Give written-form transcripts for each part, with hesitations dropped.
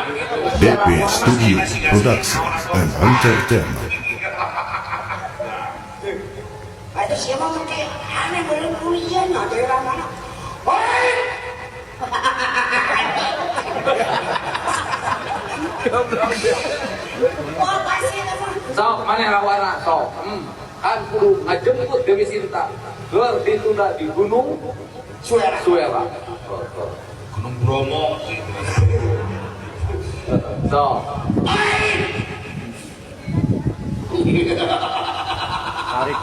BP Studio Production and Entertainment. Ada siapa pakai aneh boleh kuliah nggak dari mana? Hei! Oh pasti teman. Sok mana rawana sok. Kan kudu ngajemput Dewi Sinta. Ger ditunda di Gunung Suera. Gunung Bromo. Sok. Tarik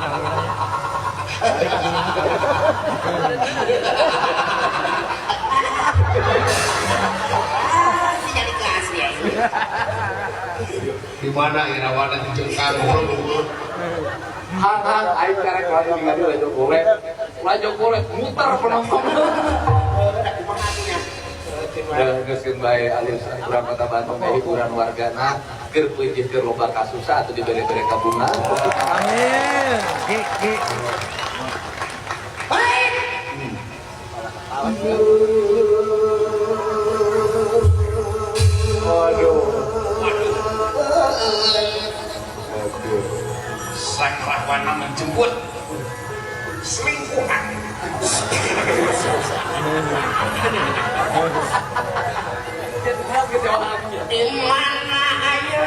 Tidak dikasih ya. Di mana Irawana dijengkar Hang aing karek lagi ningali Lajo Golek muter penonton. Geuskeun bae alus urang Kota Bandung bae hiburan wargana keur peujeut keur loba kasusah atuh dibere-bere ka bunga. Amin. Ki. Sang Rahwana menjemput selingkuhan. Di mana ayo?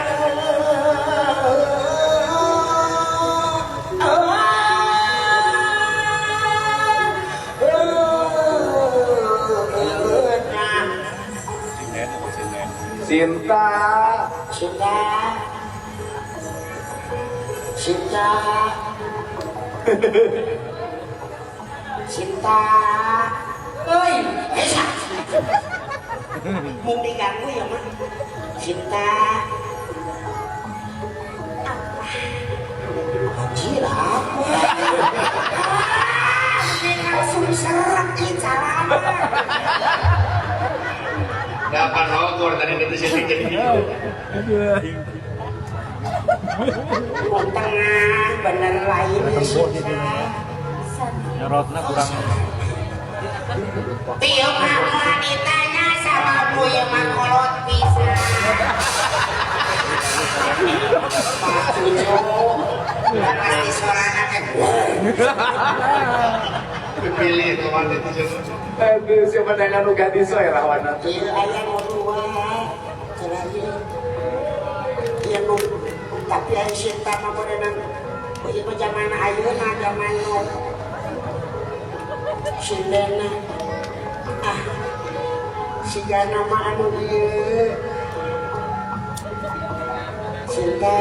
Sinta. Cinta. Oi, Esa. Mau diganggu ya, Mak? Cinta. Gila apa? Langsung serak bicara. Dapat rokok tadi itu sedikit gitu. Tengah bener lain Nyorotna kurang. Tio mama ditanya sama bu yang makolot bisa. Pak Cucu pasti sorangan kan. Pilih teman itu juga. Aduh siapa nanya nu gadis we Rahwana. Iya ayah mau dua terakhir. Iya nu tapi ayah cinta mah berenang. Oh iya mah zaman ayeuna zaman nu sindena. Si Gana mah anu dieu. Cinta.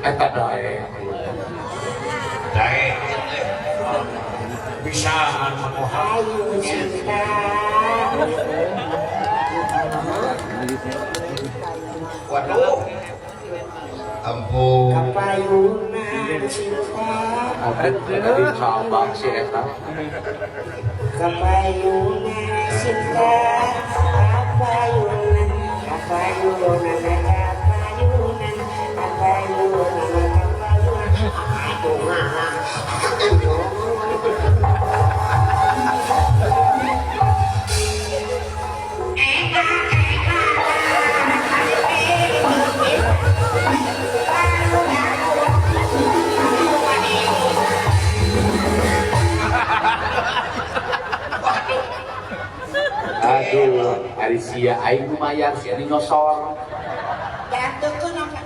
Eta dae. Dae. Bisa memohon. Ayo cinta. Waduh. Ampun. Kapayunan cinta. Ada di cabang si Eta. Kapayunan cinta. Kapayunan. Aduh, ari sia aing lumayan sia di nyosor. Jatuh ke nomor.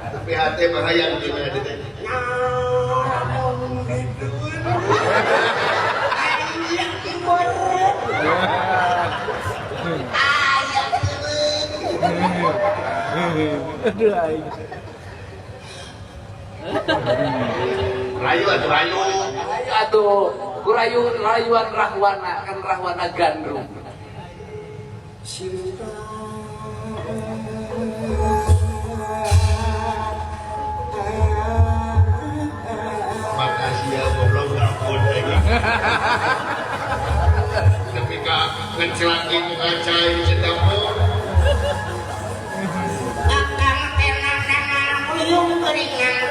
Tapi hati bahaya di mana itu. Aduh aing. Rayu atau rayu. Aduh, rayuan Rahwana kan Rahwana gandrung. Makasih ya goblok ampun lagi. Tapi kak ngecelangin ngacai sedangmu. Akang tenang-tenang, uyung keringan